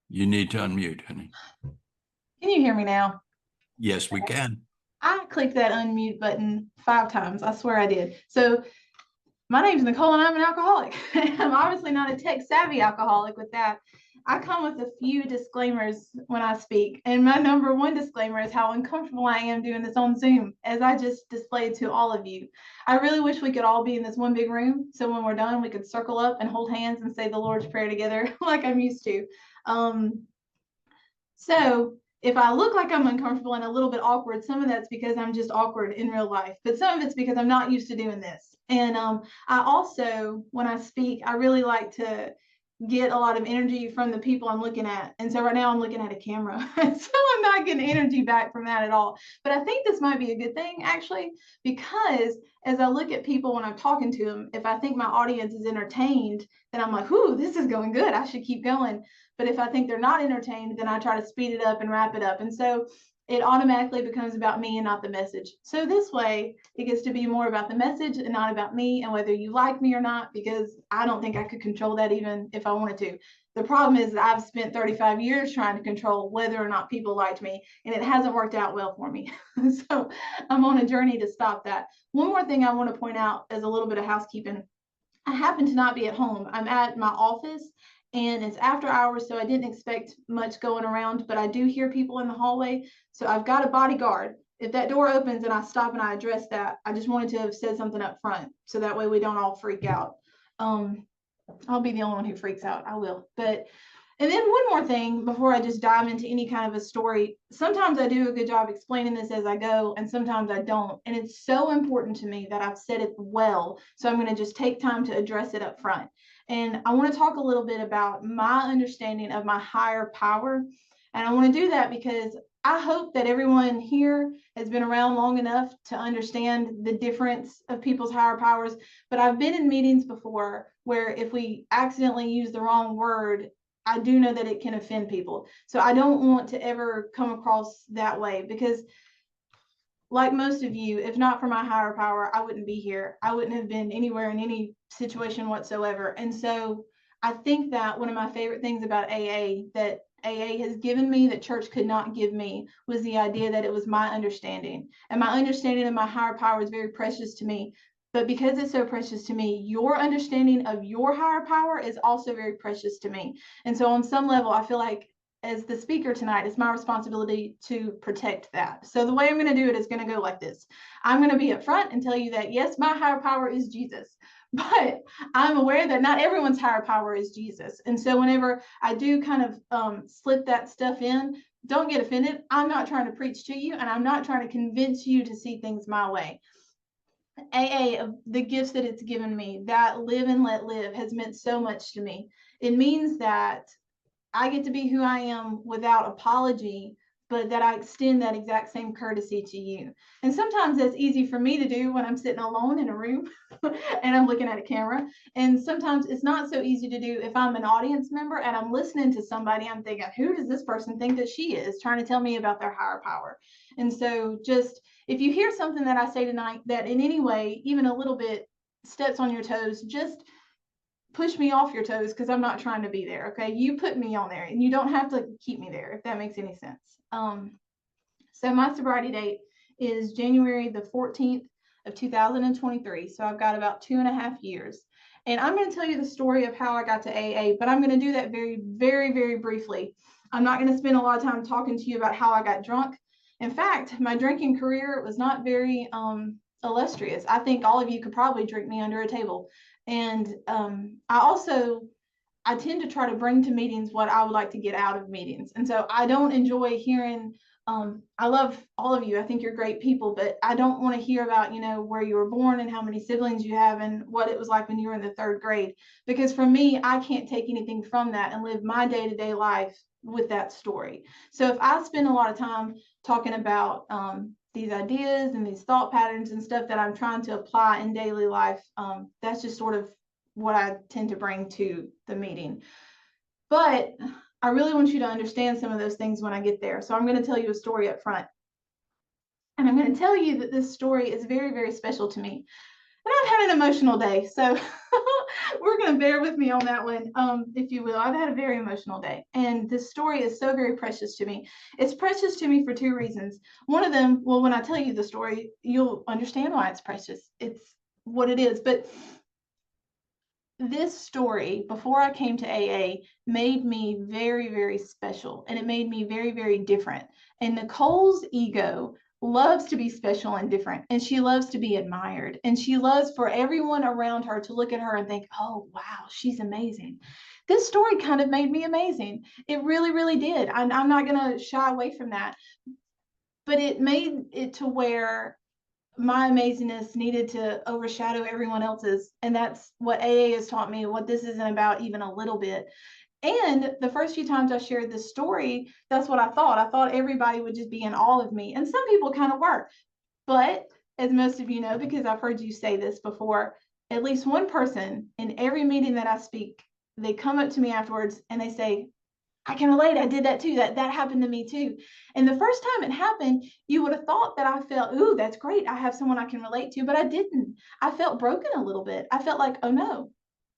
You need to unmute, honey. Can you hear me now? Yes, we can. I clicked that unmute button 5 times. I swear I did. So my name's Nicole and I'm an alcoholic. I'm obviously not a tech savvy alcoholic with that. I come with a few disclaimers when I speak. And my number one disclaimer is how uncomfortable I am doing this on Zoom, as I just displayed to all of you. I really wish we could all be in this one big room. So when we're done, we could circle up and hold hands and say the Lord's Prayer together like I'm used to. Um, So if I look like I'm uncomfortable and a little bit awkward, some of that's because I'm just awkward in real life, but some of it's because I'm not used to doing this. And I also, when I speak, I really like to get a lot of energy from the people I'm looking at. And so right now I'm looking at a camera. So I'm not getting energy back from that at all. But I think this might be a good thing actually, because as I look at people when I'm talking to them, if I think my audience is entertained, then I'm like, "Ooh, this is going good. I should keep going." But if I think they're not entertained, then I try to speed it up and wrap it up. And so it automatically becomes about me and not the message. So this way it gets to be more about the message and not about me and whether you like me or not, because I don't think I could control that even if I wanted to. The problem is that I've spent 35 years trying to control whether or not people liked me, and it hasn't worked out well for me. So I'm on a journey to stop that. One more thing I want to point out as a little bit of housekeeping. I happen to not be at home. I'm at my office and it's after hours, so I didn't expect much going around, but I do hear people in the hallway. So I've got a bodyguard. If that door opens and I stop and I address that, I just wanted to have said something up front so that way we don't all freak out. Um, I'll be the only one who freaks out. I will. But and then one more thing before I just dive into any kind of a story. Sometimes I do a good job explaining this as I go, and sometimes I don't. And it's so important to me that I've said it well. So I'm going to just take time to address it up front. And I want to talk a little bit about my understanding of my higher power. And I want to do that because I hope that everyone here has been around long enough to understand the difference of people's higher powers. But I've been in meetings before where if we accidentally use the wrong word, I do know that it can offend people. So I don't want to ever come across that way because, like most of you, if not for my higher power, I wouldn't be here. I wouldn't have been anywhere in any situation whatsoever. And so I think that one of my favorite things about AA that AA has given me that church could not give me was the idea that it was my understanding. And my understanding of my higher power is very precious to me. But because it's so precious to me, your understanding of your higher power is also very precious to me. And so, on some level, I feel like as the speaker tonight, it's my responsibility to protect that. So, the way I'm going to do it is going to go like this. I'm going to be up front and tell you that, yes, my higher power is Jesus. But I'm aware that not everyone's higher power is Jesus. And so, whenever I do kind of slip that stuff in, don't get offended. I'm not trying to preach to you, and I'm not trying to convince you to see things my way. AA, the gifts that it's given me, that live and let live has meant so much to me. It means that I get to be who I am without apology, but that I extend that exact same courtesy to you. And sometimes that's easy for me to do when I'm sitting alone in a room and I'm looking at a camera. And sometimes it's not so easy to do if I'm an audience member and I'm listening to somebody. I'm thinking, who does this person think that she is, trying to tell me about their higher power? And so just if you hear something that I say tonight that in any way, even a little bit, steps on your toes, just push me off your toes because I'm not trying to be there. Okay. You put me on there and you don't have to keep me there if that makes any sense. So my sobriety date is January the 14th of 2023. So I've got about 2.5 years. And I'm going to tell you the story of how I got to AA, but I'm going to do that very, very, very briefly. I'm not going to spend a lot of time talking to you about how I got drunk. In fact, my drinking career was not very illustrious. I think all of you could probably drink me under a table. And I tend to try to bring to meetings what I would like to get out of meetings. And so I don't enjoy hearing, I love all of you. I think you're great people, but I don't want to hear about, where you were born and how many siblings you have and what it was like when you were in the third grade. Because for me, I can't take anything from that and live my day-to-day life with that story. So if I spend a lot of time talking about these ideas and these thought patterns and stuff that I'm trying to apply in daily life, that's just sort of what I tend to bring to the meeting. But I really want you to understand some of those things when I get there. So I'm going to tell you a story up front. And I'm going to tell you that this story is very, very special to me. And I've had an emotional day. So We're going to bear with me on that one, if you will. I've had a very emotional day, and this story is so very precious to me. It's precious to me for two reasons. One of them, well, when I tell you the story, you'll understand why it's precious. It's what it is. But this story, before I came to AA, made me very, very special, and it made me very, very different. And Nicole's ego loves to be special and different, and she loves to be admired, and she loves for everyone around her to look at her and think, oh, wow, she's amazing. This story kind of made me amazing. It really, really did. I'm not going to shy away from that, but it made it to where my amazingness needed to overshadow everyone else's. And that's what AA has taught me, what this isn't about even a little bit. And the first few times I shared this story, that's what I thought. I thought everybody would just be in awe of me. And some people kind of were. But as most of you know, because I've heard you say this before, at least one person in every meeting that I speak, they come up to me afterwards and they say, I can relate. I did that too. That happened to me too. And the first time it happened, you would have thought that I felt, ooh, that's great. I have someone I can relate to, but I didn't. I felt broken a little bit. I felt like, oh no.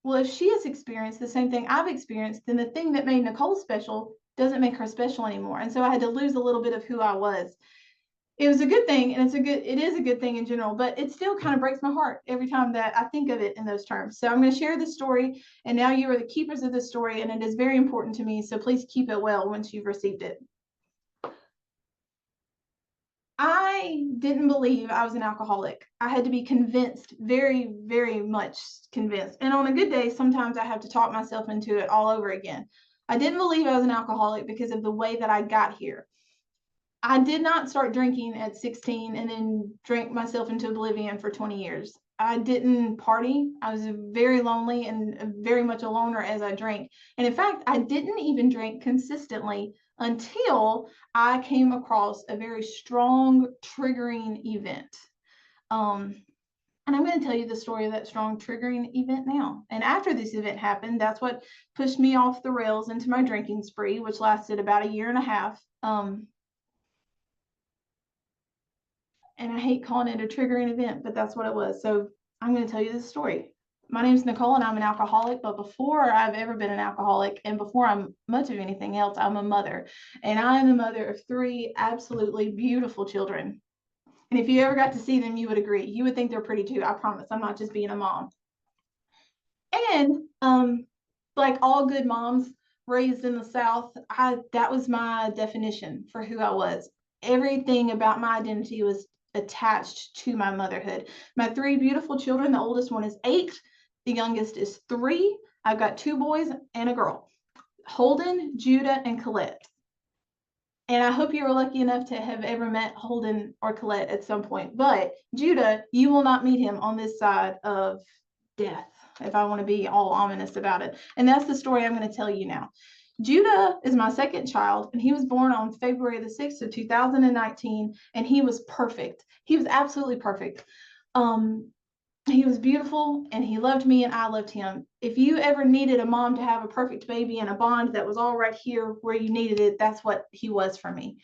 Well, if she has experienced the same thing I've experienced, then the thing that made Nicole special doesn't make her special anymore. And so I had to lose a little bit of who I was. It was a good thing, and it is a good thing in general, but it still kind of breaks my heart every time that I think of it in those terms. So I'm going to share this story, and now you are the keepers of this story, and it is very important to me. So please keep it well once you've received it. I didn't believe I was an alcoholic. I had to be convinced, very, very much convinced. And on a good day, sometimes I have to talk myself into it all over again. I didn't believe I was an alcoholic because of the way that I got here. I did not start drinking at 16 and then drank myself into oblivion for 20 years. I didn't party. I was very lonely and very much a loner as I drank. And in fact, I didn't even drink consistently until I came across a very strong, triggering event. And I'm going to tell you the story of that strong, triggering event now. And after this event happened, that's what pushed me off the rails into my drinking spree, which lasted about a year and a half. And I hate calling it a triggering event, but that's what it was. So I'm going to tell you this story. My name is Nicole, and I'm an alcoholic. But before I've ever been an alcoholic, and before I'm much of anything else, I'm a mother. And I am the mother of 3 absolutely beautiful children. And if you ever got to see them, you would agree. You would think they're pretty too. I promise. I'm not just being a mom. And like all good moms raised in the South, that was my definition for who I was. Everything about my identity was attached to my motherhood. My 3 beautiful children, the oldest one is 8, the youngest is 3. I've got 2 boys and a girl, Holden, Judah, and Colette. And I hope you were lucky enough to have ever met Holden or Colette at some point. But Judah, you will not meet him on this side of death, if I want to be all ominous about it. And that's the story I'm going to tell you now. Judah is my second child, and he was born on February the 6th of 2019, and he was perfect. He was absolutely perfect. He was beautiful, and he loved me, and I loved him. If you ever needed a mom to have a perfect baby and a bond that was all right here where you needed it, that's what he was for me.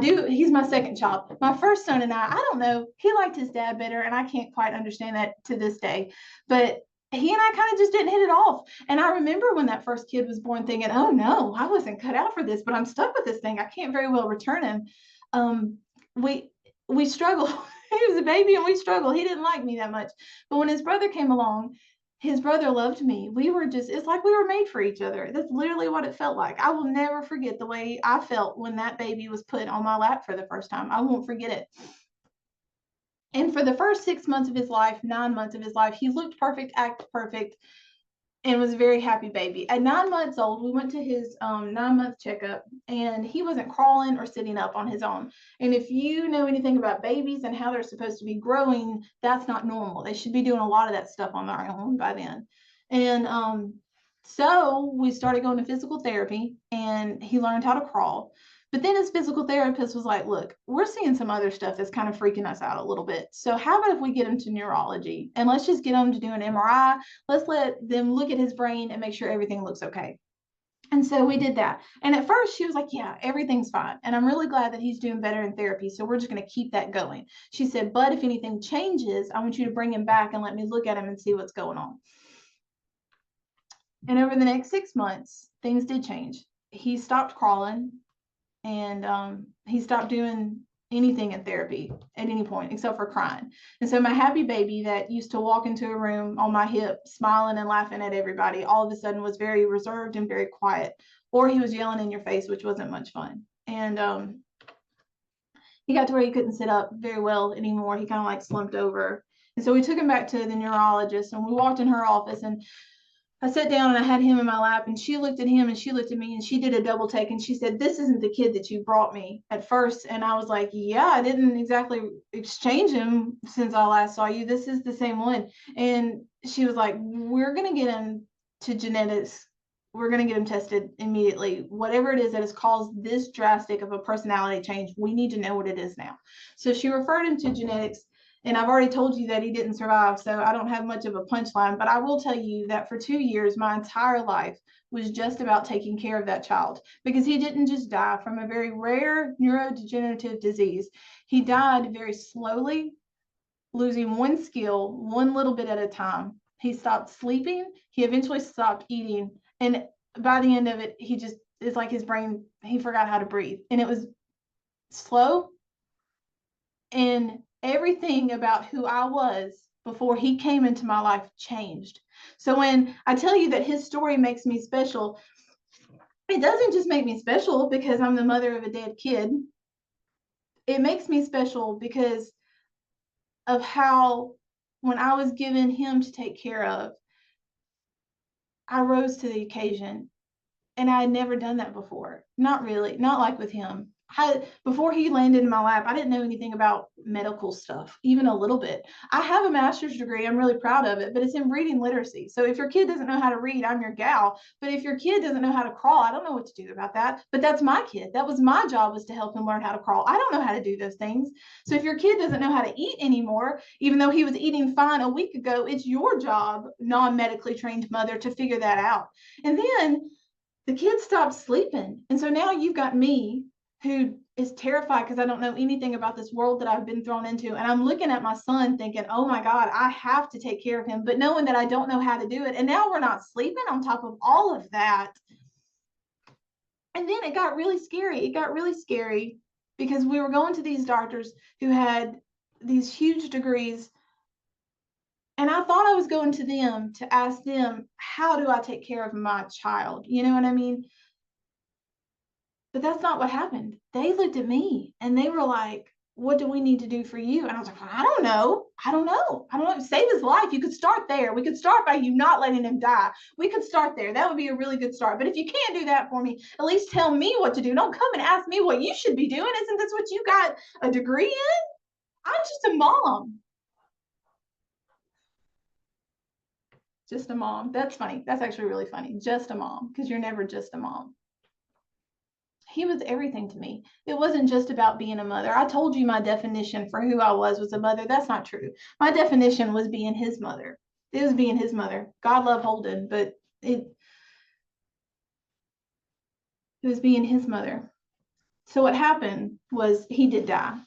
He's my second child. My first son and I don't know, he liked his dad better, and I can't quite understand that to this day. But he and I kind of just didn't hit it off. And I remember when that first kid was born thinking, oh no, I wasn't cut out for this, but I'm stuck with this thing. I can't very well return him. We struggled. He was a baby and we struggled. He didn't like me that much. But when his brother came along, his brother loved me. It's like we were made for each other. That's literally what it felt like. I will never forget the way I felt when that baby was put on my lap for the first time. I won't forget it. And for the first 6 months of his life, 9 months of his life, he looked perfect, acted perfect, and was a very happy baby. At 9 months old, we went to his 9-month checkup, and he wasn't crawling or sitting up on his own. And if you know anything about babies and how they're supposed to be growing, that's not normal. They should be doing a lot of that stuff on their own by then. And so we started going to physical therapy, and he learned how to crawl. But then his physical therapist was like, look, we're seeing some other stuff that's kind of freaking us out a little bit. So how about if we get him to neurology, and let's just get him to do an MRI. Let's let them look at his brain and make sure everything looks okay. And so we did that. And at first she was like, yeah, everything's fine. And I'm really glad that he's doing better in therapy. So we're just going to keep that going. She said, but if anything changes, I want you to bring him back and let me look at him and see what's going on. And over the next 6 months, things did change. He stopped crawling, and he stopped doing anything in therapy at any point except for crying. And so my happy baby that used to walk into a room on my hip smiling and laughing at everybody all of a sudden was very reserved and very quiet, or he was yelling in your face, which wasn't much fun. And he got to where he couldn't sit up very well anymore. He kind of like slumped over. And so we took him back to the neurologist, and we walked in her office, and I sat down and I had him in my lap, and she looked at him and she looked at me, and she did a double take, and she said, "This isn't the kid that you brought me at first." And I was like, "Yeah, I didn't exactly exchange him since I last saw you. This is the same one." And she was like, "We're going to get him to genetics. We're going to get him tested immediately. Whatever it is that has caused this drastic of a personality change, we need to know what it is now." So she referred him to genetics. And I've already told you that he didn't survive, so I don't have much of a punchline, but I will tell you that for 2 years, my entire life was just about taking care of that child, because he didn't just die from a very rare neurodegenerative disease. He died very slowly, losing one skill, one little bit at a time. He stopped sleeping. He eventually stopped eating. And by the end of it, he just, it's like his brain, he forgot how to breathe. And it was slow, and everything about who I was before he came into my life changed. So when I tell you that his story makes me special, it doesn't just make me special because I'm the mother of a dead kid. It makes me special because of how, when I was given him to take care of, I rose to the occasion. And I had never done that before. Not really, not like with him. Before he landed in my lap, I didn't know anything about medical stuff, even a little bit. I have a master's degree. I'm really proud of it, but it's in reading literacy. So if your kid doesn't know how to read, I'm your gal. But if your kid doesn't know how to crawl, I don't know what to do about that. But that's my kid. That was my job, was to help him learn how to crawl. I don't know how to do those things. So if your kid doesn't know how to eat anymore, even though he was eating fine a week ago, it's your job, non-medically trained mother, to figure that out. And then the kid stopped sleeping. And so now you've got me, who is terrified because I don't know anything about this world that I've been thrown into. And I'm looking at my son thinking, oh my God, I have to take care of him, but knowing that I don't know how to do it. And now we're not sleeping on top of all of that. And then it got really scary. It got really scary because we were going to these doctors who had these huge degrees. And I thought I was going to them to ask them, how do I take care of my child? You know what I mean? But that's not what happened. They looked at me and they were like, "What do we need to do for you?" And I was like, "I don't know. I don't know. I don't know. Save his life. You could start there. We could start by you not letting him die. We could start there. That would be a really good start. But if you can't do that for me, at least tell me what to do. Don't come and ask me what you should be doing. Isn't this what you got a degree in? I'm just a mom." Just a mom. That's funny. That's actually really funny. Just a mom, because you're never just a mom. He was everything to me. It wasn't just about being a mother. I told you my definition for who I was a mother. That's not true. My definition was being his mother. It was being his mother. God love Holden, but it was being his mother. So what happened was he did die.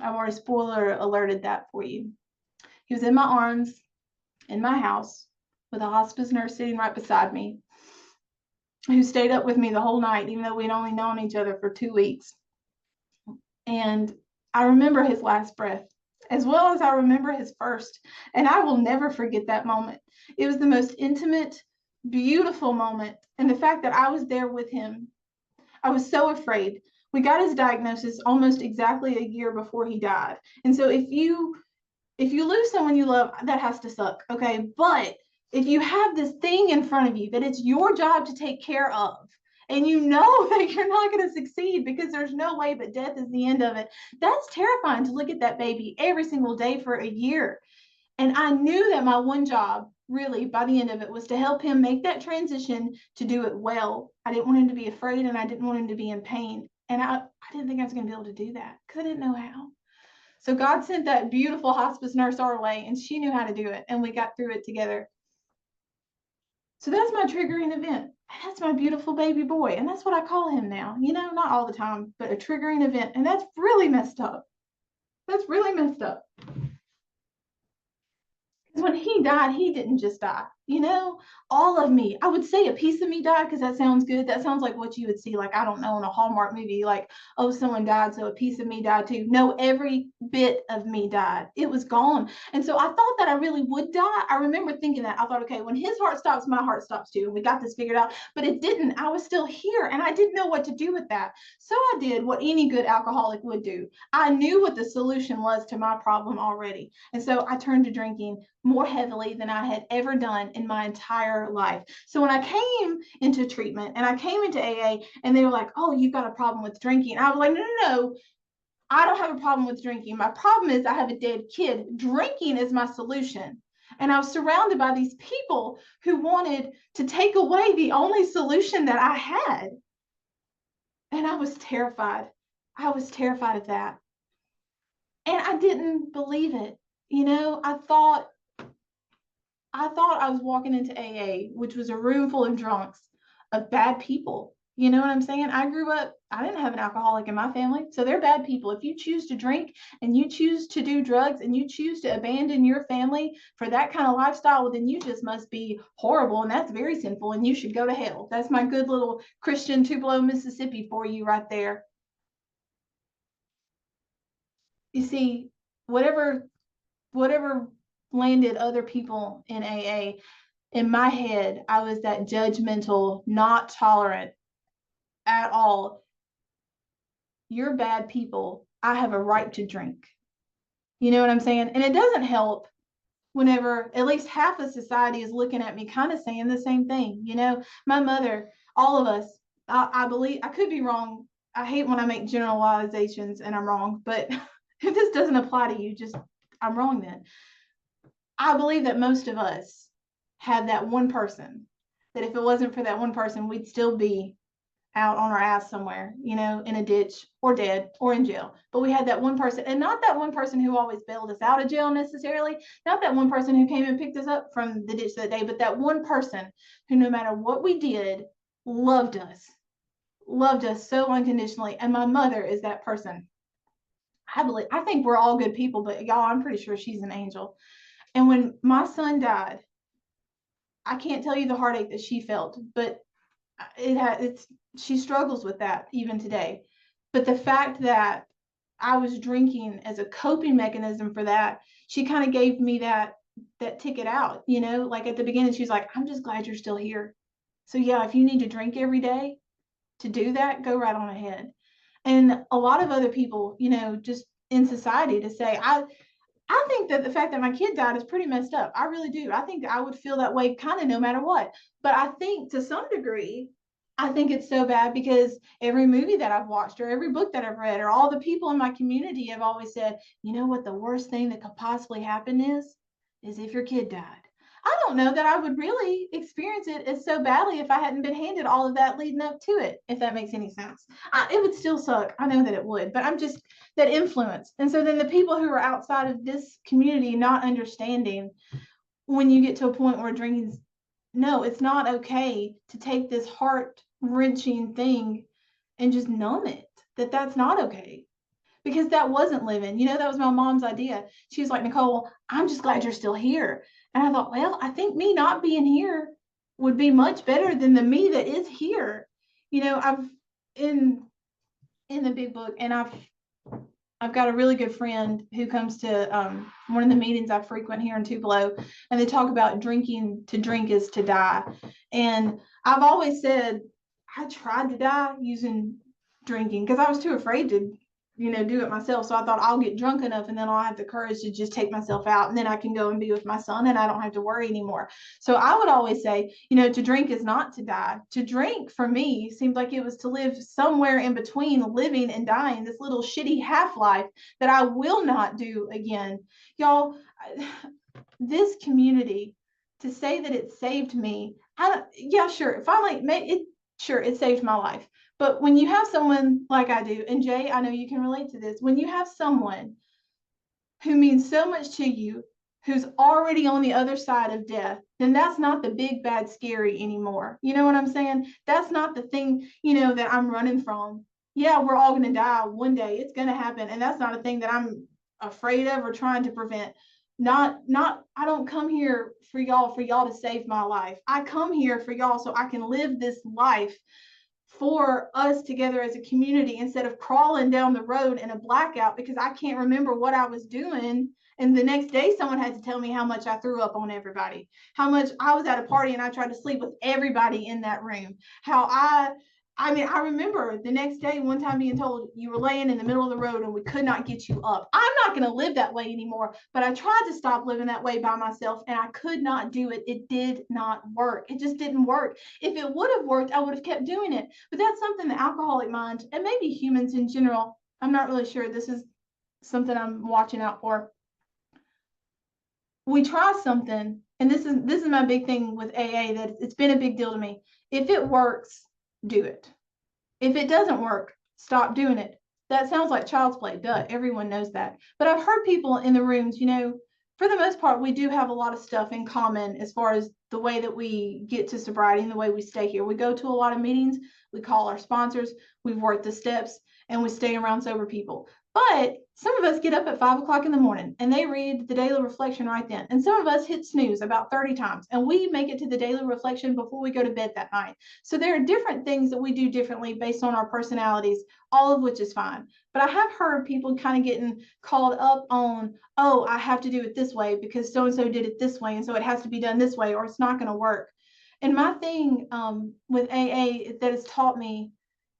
I've already spoiler alerted that for you. He was in my arms, in my house, with a hospice nurse sitting right beside me, who stayed up with me the whole night, even though we'd only known each other for 2 weeks. And I remember his last breath, as well as I remember his first. And I will never forget that moment. It was the most intimate, beautiful moment. And the fact that I was there with him, I was so afraid. We got his diagnosis almost exactly a year before he died. And so if you lose someone you love, that has to suck, okay? But if you have this thing in front of you that it's your job to take care of, and you know that you're not going to succeed because there's no way but death is the end of it, that's terrifying to look at that baby every single day for a year. And I knew that my one job, really, by the end of it, was to help him make that transition, to do it well. I didn't want him to be afraid, and I didn't want him to be in pain. And I didn't think I was going to be able to do that because I didn't know how. So God sent that beautiful hospice nurse our way, and she knew how to do it, and we got through it together. So that's my triggering event. That's my beautiful baby boy, and that's what I call him now. You know, not all the time, but a triggering event, and that's really messed up. That's really messed up. Because when he died, he didn't just die. you know, all of me. I would say a piece of me died because that sounds good. That sounds like what you would see, like, I don't know, in a Hallmark movie, like, oh, someone died, so a piece of me died too. No, every bit of me died. It was gone. And so I thought that I really would die. I remember thinking that. I thought, okay, when his heart stops, my heart stops too. And we got this figured out, but it didn't. I was still here and I didn't know what to do with that. So I did what any good alcoholic would do. I knew what the solution was to my problem already. And so I turned to drinking more heavily than I had ever done in my entire life. So when I came into treatment and I came into AA and they were like, oh, you've got a problem with drinking, I was like, no, I don't have a problem with drinking. My problem is I have a dead kid. Drinking is my solution. And I was surrounded by these people who wanted to take away the only solution that I had. And I was terrified. I was terrified of that. And I didn't believe it. I thought I was walking into AA, which was a room full of drunks, of bad people. You know what I'm saying? I grew up, I didn't have an alcoholic in my family, so they're bad people. If you choose to drink and you choose to do drugs and you choose to abandon your family for that kind of lifestyle, well, then you just must be horrible, and that's very sinful, and you should go to hell. That's my good little Christian Tupelo, Mississippi for you right there. You see, whatever landed other people in AA, in my head, I was that judgmental, not tolerant at all. You're bad people. I have a right to drink. You know what I'm saying? And it doesn't help whenever at least half of society is looking at me kind of saying the same thing. My mother, all of us, I believe, I could be wrong. I hate when I make generalizations and I'm wrong, but if this doesn't apply to you, just I'm wrong then. I believe that most of us have that one person, that if it wasn't for that one person, we'd still be out on our ass somewhere, in a ditch or dead or in jail. But we had that one person, and not that one person who always bailed us out of jail necessarily, not that one person who came and picked us up from the ditch that day, but that one person who, no matter what we did, loved us so unconditionally. And my mother is that person. I think we're all good people, but y'all, I'm pretty sure she's an angel. And when my son died, I can't tell you the heartache that she felt, but she struggles with that even today. But the fact that I was drinking as a coping mechanism for that, she kind of gave me that ticket out, like at the beginning, she's like, I'm just glad you're still here. So yeah, if you need to drink every day to do that, go right on ahead. And a lot of other people, just in society to say, I think that the fact that my kid died is pretty messed up. I really do. I think I would feel that way kind of no matter what. But I think to some degree, I think it's so bad because every movie that I've watched or every book that I've read or all the people in my community have always said, you know what the worst thing that could possibly happen is if your kid died. I don't know that I would really experience it as so badly if I hadn't been handed all of that leading up to it, if that makes any sense. It would still suck. I know that it would, but I'm just that influence. And so then the people who are outside of this community not understanding when you get to a point where drinking's, no, it's not okay to take this heart-wrenching thing and just numb it, that's not okay. Because that wasn't living. That was my mom's idea. She was like, Nicole, I'm just glad you're still here. And I thought, well, I think me not being here would be much better than the me that is here. I've in the big book, and I've got a really good friend who comes to one of the meetings I frequent here in Tupelo, and they talk about drinking to drink is to die. And I've always said I tried to die using drinking because I was too afraid to do it myself. So I thought I'll get drunk enough and then I'll have the courage to just take myself out, and then I can go and be with my son and I don't have to worry anymore. So I would always say, to drink is not to die. To drink for me seemed like it was to live somewhere in between living and dying, this little shitty half-life that I will not do again. Y'all, this community, to say that it saved me, yeah, sure. Finally, it saved my life. But when you have someone like I do, and Jay, I know you can relate to this, when you have someone who means so much to you, who's already on the other side of death, then that's not the big, bad, scary anymore. You know what I'm saying? That's not the thing, that I'm running from. Yeah, we're all going to die one day. It's going to happen. And that's not a thing that I'm afraid of or trying to prevent. I don't come here for y'all to save my life. I come here for y'all so I can live this life for us together as a community instead of crawling down the road in a blackout because I can't remember what I was doing. And the next day, someone had to tell me how much I threw up on everybody, how much I was at a party and I tried to sleep with everybody in that room, how I mean, I remember the next day, one time being told you were laying in the middle of the road and we could not get you up. I'm not going to live that way anymore, but I tried to stop living that way by myself and I could not do it. It did not work. It just didn't work. If it would have worked, I would have kept doing it. But that's something the alcoholic mind, and maybe humans in general, I'm not really sure. This is something I'm watching out for. We try something, and this is my big thing with AA, that it's been a big deal to me. If it works, do it. If it doesn't work, stop doing it. That sounds like child's play. Duh, everyone knows that. But I've heard people in the rooms, for the most part, we do have a lot of stuff in common as far as the way that we get to sobriety and the way we stay here. We go to a lot of meetings, we call our sponsors, we've worked the steps, and we stay around sober people. But some of us get up at 5 o'clock in the morning and they read the daily reflection right then. And some of us hit snooze about 30 times and we make it to the daily reflection before we go to bed that night. So there are different things that we do differently based on our personalities, all of which is fine. But I have heard people kind of getting called up on, oh, I have to do it this way because so-and-so did it this way. And so it has to be done this way or it's not going to work. And my thing with AA that has taught me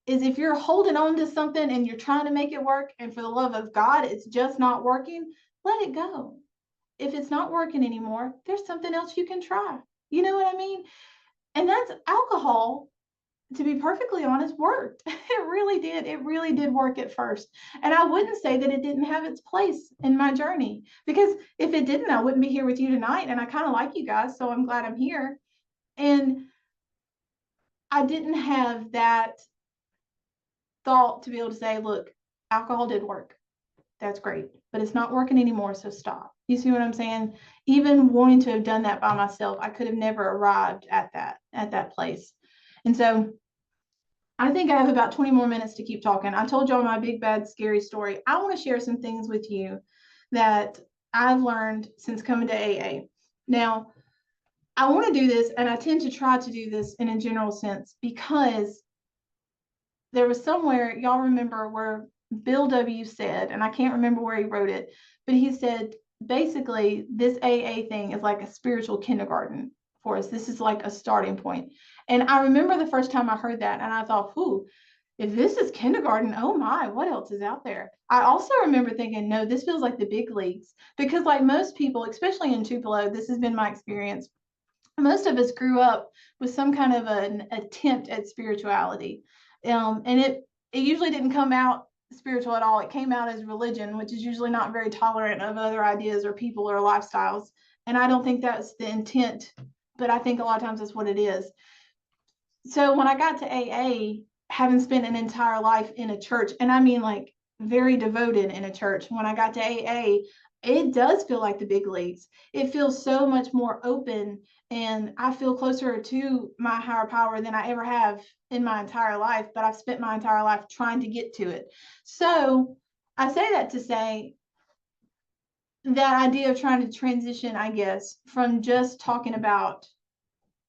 is if you're holding on to something and you're trying to make it work, and for the love of God, it's just not working, let it go. If it's not working anymore, there's something else you can try. You know what I mean? And that's alcohol, to be perfectly honest, worked. It really did. It really did work at first. And I wouldn't say that it didn't have its place in my journey, because if it didn't, I wouldn't be here with you tonight. And I kind of like you guys, so I'm glad I'm here. And I didn't have that thought to be able to say, look, alcohol did work. That's great, but it's not working anymore, so stop. You see what I'm saying? Even wanting to have done that by myself, I could have never arrived at that place. And so I think I have about 20 more minutes to keep talking. I told y'all my big, bad, scary story. I want to share some things with you that I've learned since coming to AA. Now, I want to do this, and I tend to try to do this in a general sense, because there was somewhere, y'all remember, where Bill W. said, and I can't remember where he wrote it, but he said, basically, this AA thing is like a spiritual kindergarten for us. This is like a starting point. And I remember the first time I heard that, and I thought, whew, if this is kindergarten, oh my, what else is out there? I also remember thinking, no, this feels like the big leagues, because like most people, especially in Tupelo, this has been my experience. Most of us grew up with some kind of an attempt at spirituality. And it usually didn't come out spiritual at all. It came out as religion, which is usually not very tolerant of other ideas or people or lifestyles. And I don't think that's the intent, but I think a lot of times that's what it is. So when I got to AA, having spent an entire life in a church, and I mean like very devoted in a church, when I got to AA, it does feel like the big leagues. It feels so much more open, and I feel closer to my higher power than I ever have in my entire life, but I've spent my entire life trying to get to it. So I say that to say that idea of trying to transition, I guess, from just talking about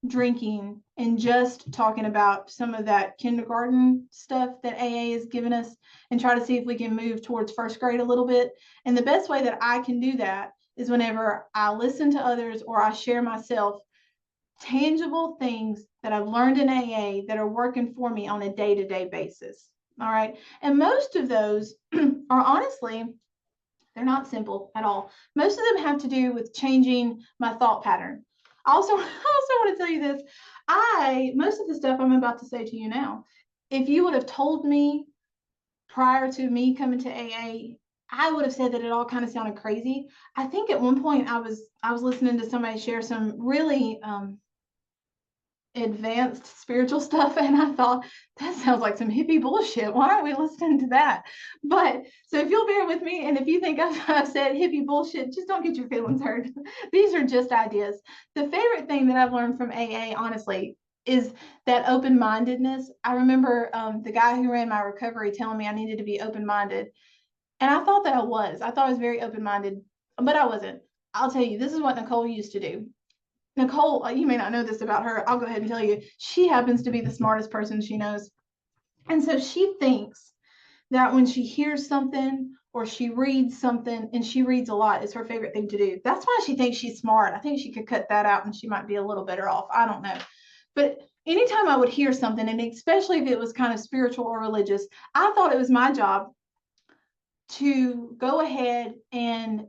drinking and just talking about some of that kindergarten stuff that AA has given us, and try to see if we can move towards first grade a little bit. And the best way that I can do that is whenever I listen to others or I share myself tangible things that I've learned in AA that are working for me on a day-to-day basis. All right. And most of those are honestly, they're not simple at all. Most of them have to do with changing my thought pattern. I also want to tell you this. Most of the stuff I'm about to say to you now, if you would have told me prior to me coming to AA, I would have said that it all kind of sounded crazy. I think at one point I was listening to somebody share some really advanced spiritual stuff, and I thought, that sounds like some hippie bullshit. Why aren't we listening to that? But so if you'll bear with me, and if you think I've said hippie bullshit, just don't get your feelings hurt. These are just ideas. The favorite thing that I've learned from AA, honestly, is that open-mindedness. I remember the guy who ran my recovery telling me I needed to be open-minded, and I thought that I was very open-minded, but I wasn't. I'll tell you, this is what Nicole used to do. Nicole, you may not know this about her. I'll go ahead and tell you. She happens to be the smartest person she knows. And so she thinks that when she hears something or she reads something, and she reads a lot, is her favorite thing to do. That's why she thinks she's smart. I think she could cut that out and she might be a little better off. I don't know. But anytime I would hear something, and especially if it was kind of spiritual or religious, I thought it was my job to go ahead and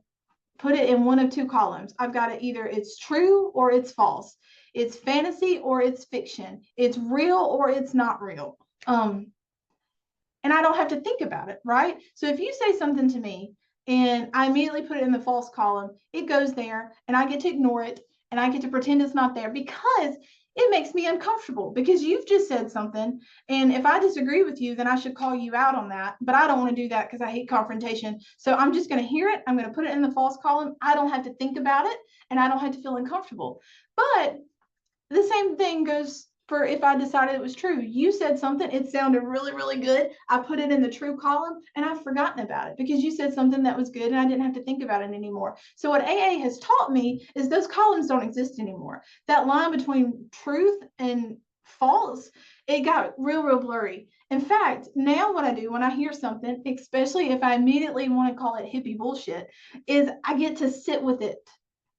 put it in one of two columns. I've got it either it's true or it's false. It's fantasy or it's fiction. It's real or it's not real. And I don't have to think about it, right? So if you say something to me and I immediately put it in the false column, it goes there and I get to ignore it and I get to pretend it's not there because it makes me uncomfortable because you've just said something. And if I disagree with you, then I should call you out on that. But I don't want to do that because I hate confrontation. So I'm just going to hear it. I'm going to put it in the false column. I don't have to think about it and I don't have to feel uncomfortable. But the same thing goes for if I decided it was true. You said something, it sounded really, really good. I put it in the true column and I've forgotten about it because you said something that was good and I didn't have to think about it anymore. So what AA has taught me is those columns don't exist anymore. That line between truth and false, it got real, real blurry. In fact, now what I do when I hear something, especially if I immediately want to call it hippie bullshit, is I get to sit with it.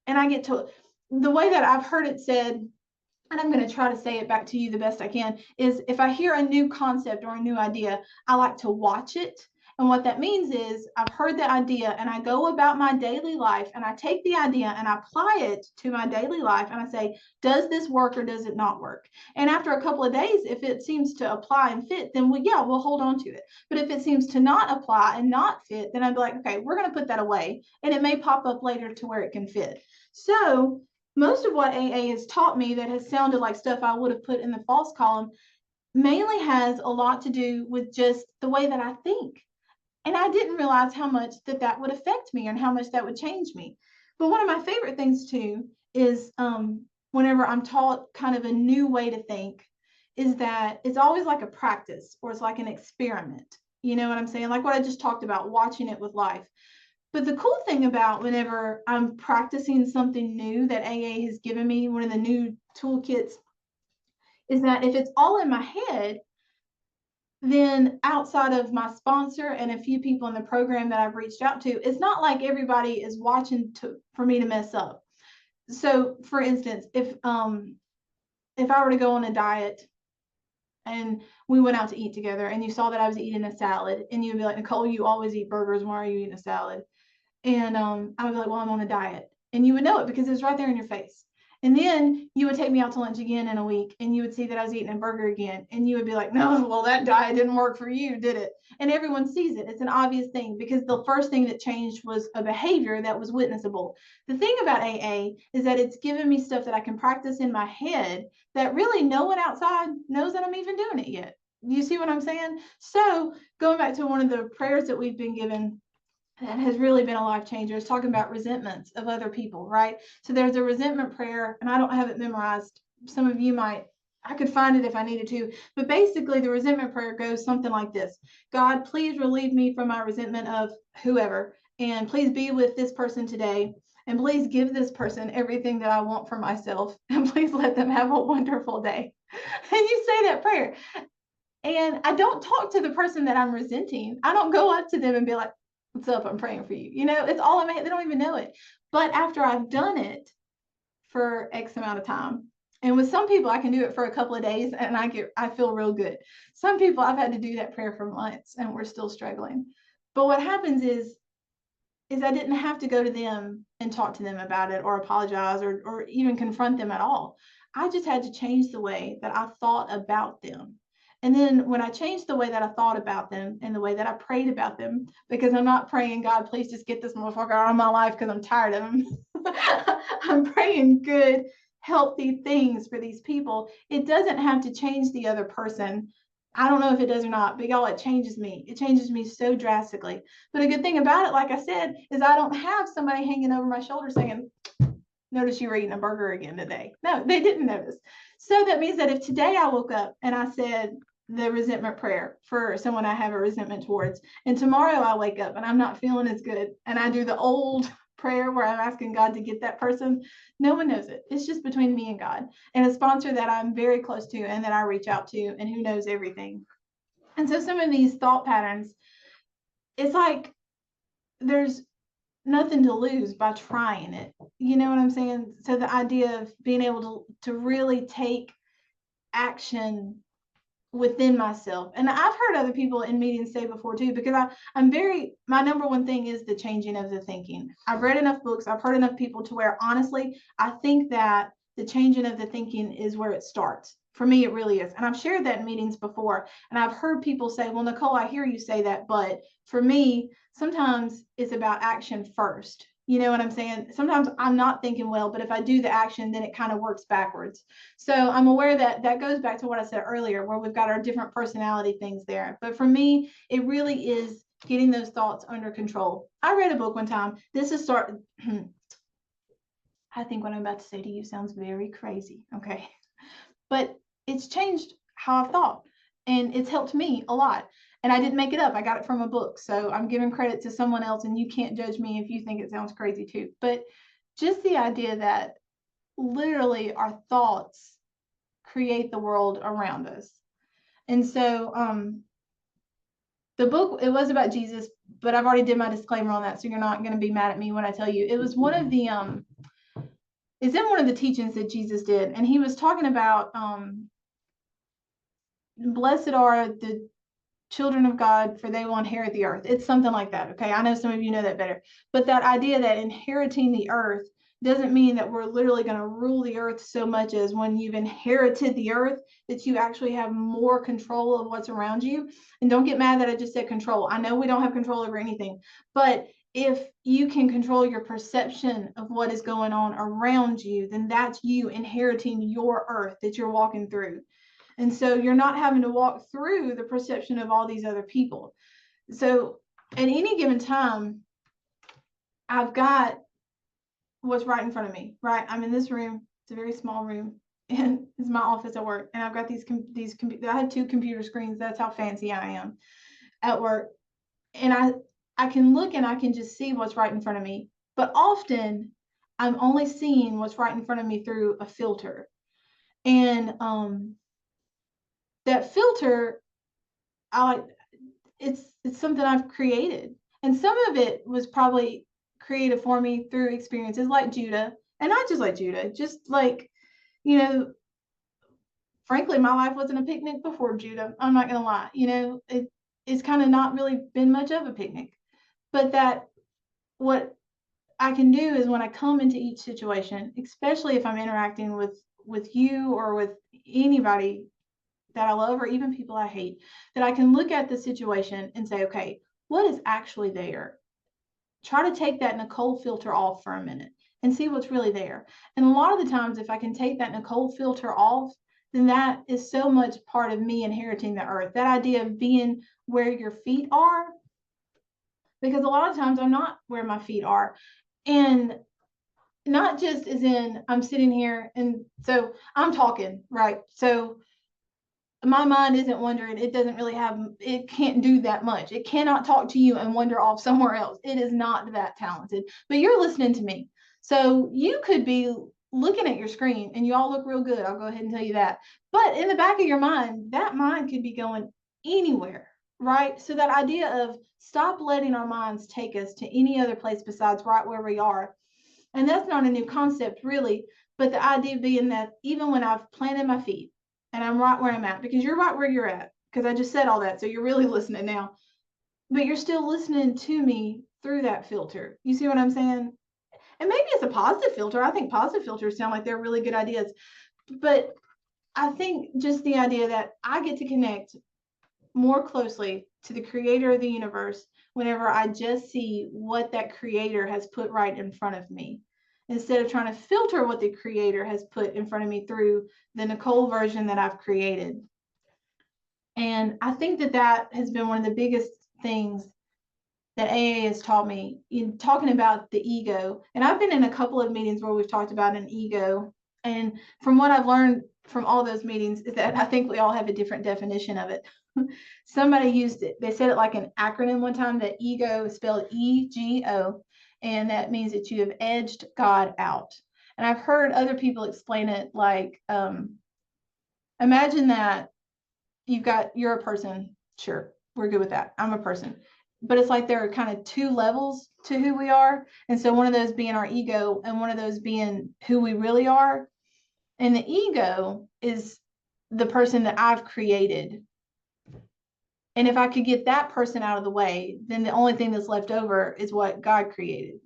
And I get to, the way that I've heard it said, and I'm going to try to say it back to you the best I can, is if I hear a new concept or a new idea, I like to watch it. And what that means is I've heard the idea and I go about my daily life and I take the idea and I apply it to my daily life and I say, does this work or does it not work? And after a couple of days, if it seems to apply and fit, then we'll hold on to it. But if it seems to not apply and not fit, then I'd be like, okay, we're going to put that away and it may pop up later to where it can fit. So most of what AA has taught me that has sounded like stuff I would have put in the false column mainly has a lot to do with just the way that I think. And I didn't realize how much that would affect me and how much that would change me. But one of my favorite things too is whenever I'm taught kind of a new way to think, is that it's always like a practice or it's like an experiment. You know what I'm saying? Like what I just talked about, watching it with life. But the cool thing about whenever I'm practicing something new that AA has given me, one of the new toolkits, is that if it's all in my head, then outside of my sponsor and a few people in the program that I've reached out to, it's not like everybody is watching for me to mess up. So for instance, if I were to go on a diet and we went out to eat together and you saw that I was eating a salad and you'd be like, Nicole, you always eat burgers. Why are you eating a salad? And I would be like, well, I'm on a diet. And you would know it because it was right there in your face. And then you would take me out to lunch again in a week and you would see that I was eating a burger again. And you would be like, no, well, that diet didn't work for you, did it? And everyone sees it. It's an obvious thing because the first thing that changed was a behavior that was witnessable. The thing about AA is that it's given me stuff that I can practice in my head that really no one outside knows that I'm even doing it yet. You see what I'm saying? So going back to one of the prayers that we've been given, that has really been a life changer, is talking about resentments of other people, right? So there's a resentment prayer, and I don't have it memorized. Some of you might, I could find it if I needed to, but basically the resentment prayer goes something like this. God, please relieve me from my resentment of whoever, and please be with this person today, and please give this person everything that I want for myself, and please let them have a wonderful day. And you say that prayer. And I don't talk to the person that I'm resenting. I don't go up to them and be like, what's up? I'm praying for you. You know, it's all in my head. They don't even know it. But after I've done it for X amount of time, and with some people I can do it for a couple of days and I feel real good. Some people I've had to do that prayer for months and we're still struggling. But what happens is I didn't have to go to them and talk to them about it or apologize or even confront them at all. I just had to change the way that I thought about them. And then when I changed the way that I thought about them and the way that I prayed about them, because I'm not praying, God, please just get this motherfucker out of my life because I'm tired of him. I'm praying good, healthy things for these people. It doesn't have to change the other person. I don't know if it does or not, but y'all, it changes me. It changes me so drastically. But a good thing about it, like I said, is I don't have somebody hanging over my shoulder saying, notice you were eating a burger again today. No, they didn't notice. So that means that if today I woke up and I said the resentment prayer for someone I have a resentment towards, and tomorrow I wake up and I'm not feeling as good and I do the old prayer where I'm asking God to get that person. No one knows it. It's just between me and God, and a sponsor that I'm very close to and that I reach out to and who knows everything. And so some of these thought patterns, it's like there's nothing to lose by trying it. You know what I'm saying? So the idea of being able to really take action within myself. And I've heard other people in meetings say before too, because my number one thing is the changing of the thinking. I've read enough books, I've heard enough people to where honestly, I think that the changing of the thinking is where it starts. For me, it really is. And I've shared that in meetings before. And I've heard people say, well, Nicole, I hear you say that. But for me, sometimes it's about action first. You know what I'm saying? Sometimes I'm not thinking well, but if I do the action, then it kind of works backwards. So I'm aware that that goes back to what I said earlier, where we've got our different personality things there. But for me, it really is getting those thoughts under control. I read a book one time. This is I think what I'm about to say to you sounds very crazy. Okay. But it's changed how I've thought, and it's helped me a lot. And I didn't make it up. I got it from a book. So I'm giving credit to someone else, and you can't judge me if you think it sounds crazy too. But just the idea that literally our thoughts create the world around us. And so the book, it was about Jesus, but I've already did my disclaimer on that, so you're not going to be mad at me when I tell you. It was one of the it's in one of the teachings that Jesus did, and he was talking about blessed are the children of God, for they will inherit the earth. It's something like that. Okay. I know some of you know that better, but that idea that inheriting the earth doesn't mean that we're literally going to rule the earth so much as when you've inherited the earth, that you actually have more control of what's around you. And don't get mad that I just said control. I know we don't have control over anything, but if you can control your perception of what is going on around you, then that's you inheriting your earth that you're walking through. And so you're not having to walk through the perception of all these other people. So at any given time, I've got what's right in front of me, right? I'm in this room. It's a very small room, and it's my office at work. And I've got I have 2 computer screens. That's how fancy I am at work. And I can look and I can just see what's right in front of me. But often I'm only seeing what's right in front of me through a filter. And that filter, it's something I've created. And some of it was probably created for me through experiences like Judah, and not just like Judah, just like, frankly, my life wasn't a picnic before Judah. I'm not going to lie. It's kind of not really been much of a picnic, but that what I can do is when I come into each situation, especially if I'm interacting with you or with anybody that I love or even people I hate, that I can look at the situation and say, okay, what is actually there? Try to take that Nicole filter off for a minute and see what's really there. And a lot of the times, if I can take that Nicole filter off, then that is so much part of me inheriting the earth. That idea of being where your feet are, because a lot of times I'm not where my feet are. And not just as in I'm sitting here and so I'm talking, right? So my mind isn't wondering. It can't do that much. It cannot talk to you and wander off somewhere else. It is not that talented, but you're listening to me. So you could be looking at your screen and you all look real good. I'll go ahead and tell you that. But in the back of your mind, that mind could be going anywhere, right? So that idea of stop letting our minds take us to any other place besides right where we are. And that's not a new concept really, but the idea being that even when I've planted my feet, and I'm right where I'm at, because you're right where you're at, because I just said all that. So you're really listening now, but you're still listening to me through that filter. You see what I'm saying? And maybe it's a positive filter. I think positive filters sound like they're really good ideas, but I think just the idea that I get to connect more closely to the creator of the universe whenever I just see what that creator has put right in front of me, instead of trying to filter what the creator has put in front of me through the Nicole version that I've created. And I think that has been one of the biggest things that AA has taught me in talking about the ego. And I've been in a couple of meetings where we've talked about an ego. And from what I've learned from all those meetings is that I think we all have a different definition of it. Somebody used it. They said it like an acronym one time, that ego is spelled EGO. And that means that you have edged God out. And I've heard other people explain it like, imagine that you're a person. Sure, we're good with that. I'm a person. But it's like there are kind of two levels to who we are. And so one of those being our ego and one of those being who we really are. And the ego is the person that I've created. And if I could get that person out of the way, then the only thing that's left over is what God created.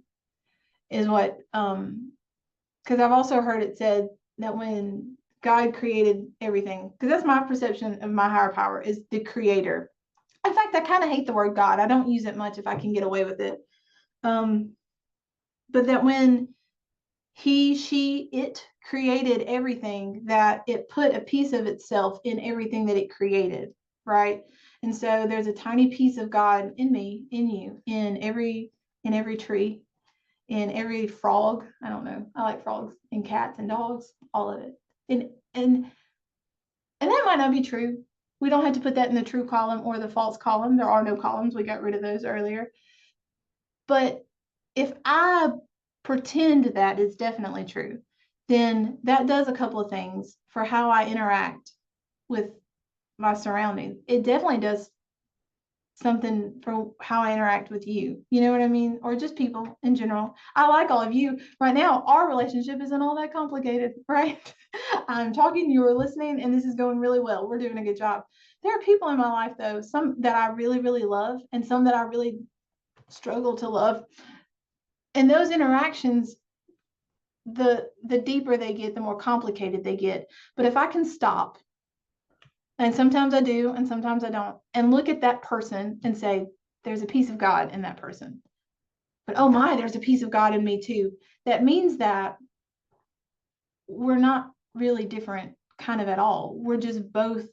Is what because I've also heard it said that when God created everything, because that's my perception of my higher power, is the creator. In fact, I kind of hate the word God. I don't use it much if I can get away with it. But that when he, she, it created everything, that it put a piece of itself in everything that it created, right? And so there's a tiny piece of God in me, in you, in every tree, in every frog. I don't know. I like frogs and cats and dogs, all of it. And that might not be true. We don't have to put that in the true column or the false column. There are no columns. We got rid of those earlier. But if I pretend that is definitely true, then that does a couple of things for how I interact with my surroundings. It definitely does something for how I interact with you. You know what I mean? Or just people in general. I like all of you. Right now, our relationship isn't all that complicated, right? I'm talking, you are listening, and this is going really well. We're doing a good job. There are people in my life, though, some that I really, really love, and some that I really struggle to love. And those interactions, the deeper they get, the more complicated they get. But if I can stop, and sometimes I do, and sometimes I don't, and look at that person and say, there's a piece of God in that person. But oh my, there's a piece of God in me too. That means that we're not really different kind of at all. We're just both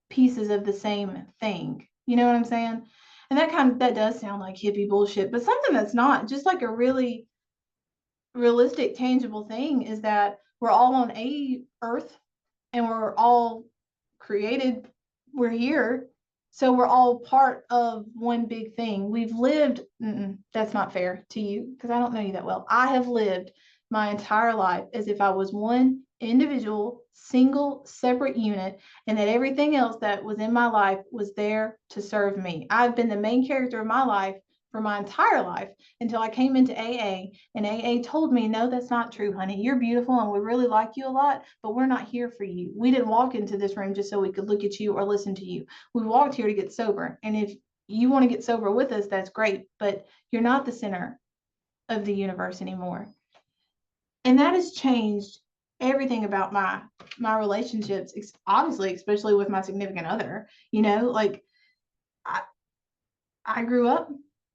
pieces of the same thing. You know what I'm saying? And that does sound like hippie bullshit, but something that's not, just like a really realistic, tangible thing is that we're all on a earth and we're all created. We're here. So we're all part of one big thing. We've lived, that's not fair to you because I don't know you that well. I have lived my entire life as if I was one individual, single, separate unit, and that everything else that was in my life was there to serve me. I've been the main character of my life for my entire life until I came into AA, and AA told me, no, that's not true, honey. You're beautiful and we really like you a lot, but we're not here for you. We didn't walk into this room just so we could look at you or listen to you. We walked here to get sober. And if you want to get sober with us, that's great, but you're not the center of the universe anymore. And that has changed everything about my relationships, obviously, especially with my significant other. Like I grew up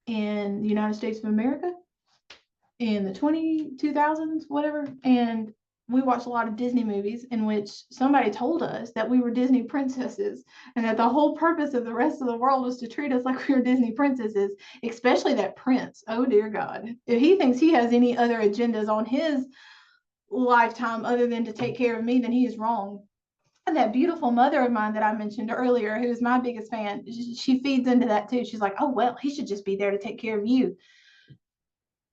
in the United States of America in the 2000s, whatever. And we watched a lot of Disney movies in which somebody told us that we were Disney princesses and that the whole purpose of the rest of the world was to treat us like we were Disney princesses, especially that prince. Oh, dear God. If he thinks he has any other agendas on his lifetime other than to take care of me, then he is wrong. And that beautiful mother of mine that I mentioned earlier, who's my biggest fan, she feeds into that too. She's like, oh, well, he should just be there to take care of you.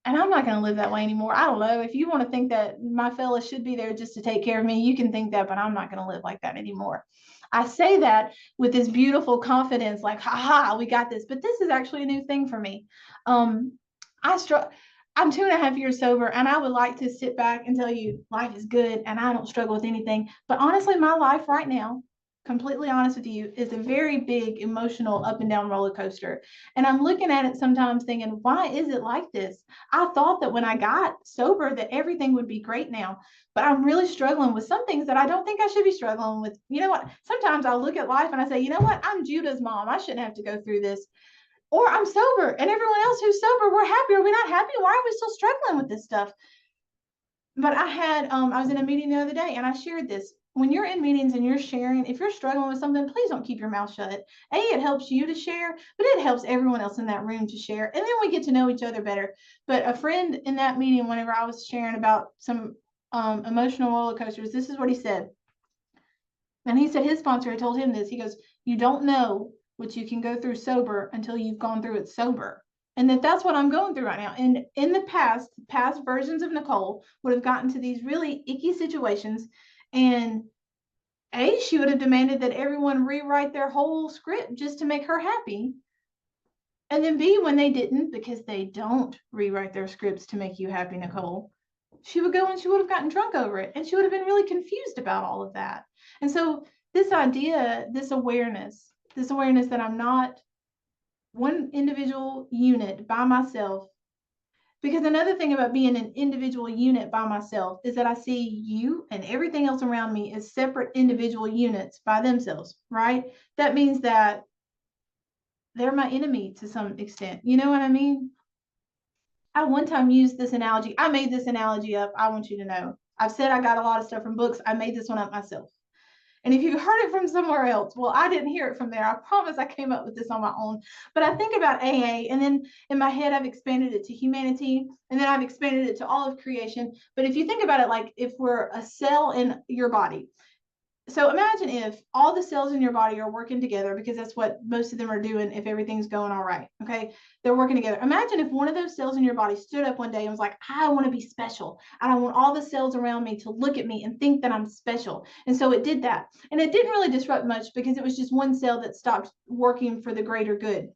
And I'm not going to live that way anymore. I don't know. If you want to think that my fella should be there just to take care of me, you can think that, but I'm not going to live like that anymore. I say that with this beautiful confidence, like, ha, we got this. But this is actually a new thing for me. I'm 2.5 years sober, and I would like to sit back and tell you life is good and I don't struggle with anything. But honestly, my life right now, completely honest with you, is a very big emotional up and down roller coaster. And I'm looking at it sometimes thinking, why is it like this? I thought that when I got sober that everything would be great now, but I'm really struggling with some things that I don't think I should be struggling with. You know what? Sometimes I look at life and I say, you know what? I'm Judah's mom. I shouldn't have to go through this. Or I'm sober and everyone else who's sober, we're happy. Are we not happy? Why are we still struggling with this stuff? But I was in a meeting the other day and I shared this. When you're in meetings and you're sharing, if you're struggling with something, please don't keep your mouth shut. It helps you to share, but it helps everyone else in that room to share. And then we get to know each other better. But a friend in that meeting, whenever I was sharing about some emotional roller coasters, this is what he said. And he said his sponsor had told him this. He goes, you don't know what you can go through sober until you've gone through it sober. And that's what I'm going through right now. And in the past versions of Nicole would have gotten to these really icky situations, and A, she would have demanded that everyone rewrite their whole script just to make her happy. And then B, when they didn't, because they don't rewrite their scripts to make you happy, Nicole, she would go and she would have gotten drunk over it. And she would have been really confused about all of that. And so this idea, this awareness that I'm not one individual unit by myself. Because another thing about being an individual unit by myself is that I see you and everything else around me as separate individual units by themselves, right? That means that they're my enemy to some extent. You know what I mean? I one time used this analogy. I made this analogy up. I want you to know. I've said I got a lot of stuff from books. I made this one up myself. And if you heard it from somewhere else, well, I didn't hear it from there. I promise I came up with this on my own. But I think about AA, and then in my head, I've expanded it to humanity, and then I've expanded it to all of creation. But if you think about it, like if we're a cell in your body, so imagine if all the cells in your body are working together, because that's what most of them are doing if everything's going all right. Okay. They're working together. Imagine if one of those cells in your body stood up one day and was like, I want to be special. And I want all the cells around me to look at me and think that I'm special. And so it did that. And it didn't really disrupt much because it was just one cell that stopped working for the greater good.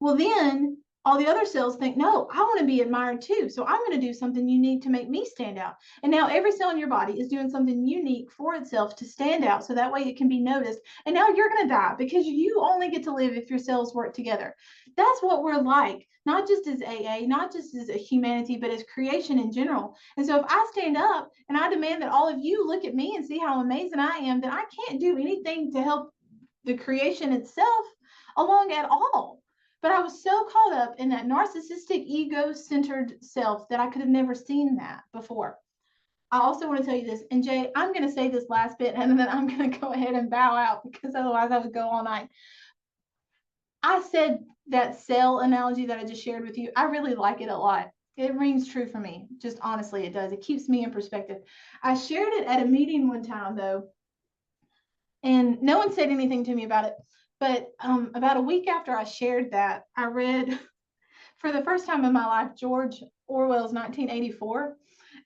Well, then all the other cells think, no, I want to be admired too. So I'm going to do something unique to make me stand out. And now every cell in your body is doing something unique for itself to stand out. So that way it can be noticed. And now you're going to die because you only get to live if your cells work together. That's what we're like, not just as AA, not just as a humanity, but as creation in general. And so if I stand up and I demand that all of you look at me and see how amazing I am, then I can't do anything to help the creation itself along at all. But I was so caught up in that narcissistic, ego-centered self that I could have never seen that before. I also want to tell you this, and Jay, I'm going to say this last bit, and then I'm going to go ahead and bow out because otherwise I would go all night. I said that cell analogy that I just shared with you, I really like it a lot. It rings true for me. Just honestly, it does. It keeps me in perspective. I shared it at a meeting one time, though, and no one said anything to me about it. But about a week after I shared that, I read for the first time in my life George Orwell's 1984.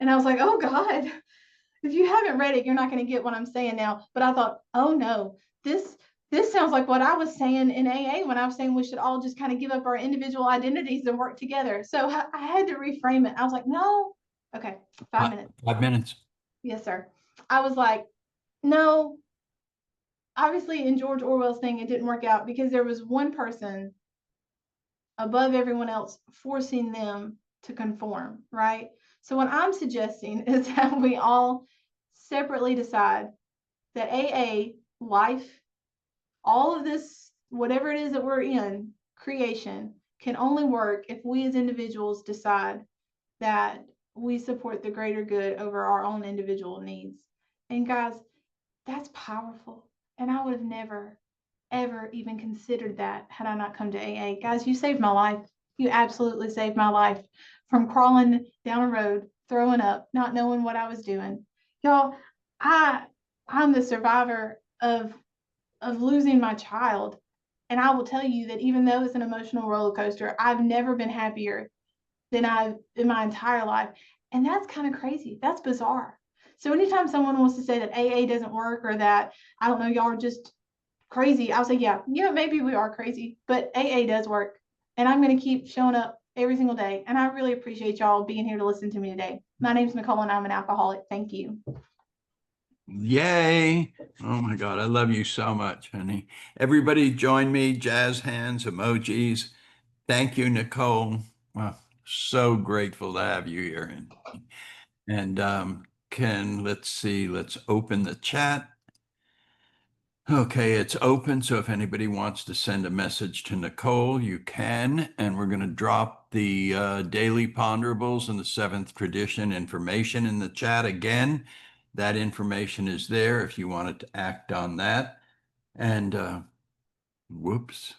And I was like, oh God, if you haven't read it, you're not going to get what I'm saying now. But I thought, oh no, this sounds like what I was saying in AA when I was saying we should all just kind of give up our individual identities and work together. So I had to reframe it. I was like, no, okay, 5 minutes. 5 minutes. Yes, sir. I was like, no, obviously in George Orwell's thing, it didn't work out because there was one person above everyone else forcing them to conform, right? So what I'm suggesting is that we all separately decide that AA, life, all of this, whatever it is that we're in, creation, can only work if we as individuals decide that we support the greater good over our own individual needs. And guys, that's powerful. And I would have never, ever even considered that had I not come to AA. Guys, you saved my life. You absolutely saved my life from crawling down a road, throwing up, not knowing what I was doing. Y'all, I'm the survivor of losing my child. And I will tell you that even though it's an emotional roller coaster, I've never been happier than I've in my entire life. And that's kind of crazy. That's bizarre. So anytime someone wants to say that AA doesn't work or that, I don't know, y'all are just crazy, I'll say, yeah, maybe we are crazy, but AA does work. And I'm going to keep showing up every single day. And I really appreciate y'all being here to listen to me today. My name's Nicole and I'm an alcoholic. Thank you. Yay. Oh my God. I love you so much, honey. Everybody join me. Jazz hands, emojis. Thank you, Nicole. Wow. So grateful to have you here. And let's see, let's open the chat. Okay, it's open. So if anybody wants to send a message to Nicole, you can. And we're going to drop the daily ponderables and the seventh tradition information in the chat again. That information is there if you wanted to act on that. And whoops.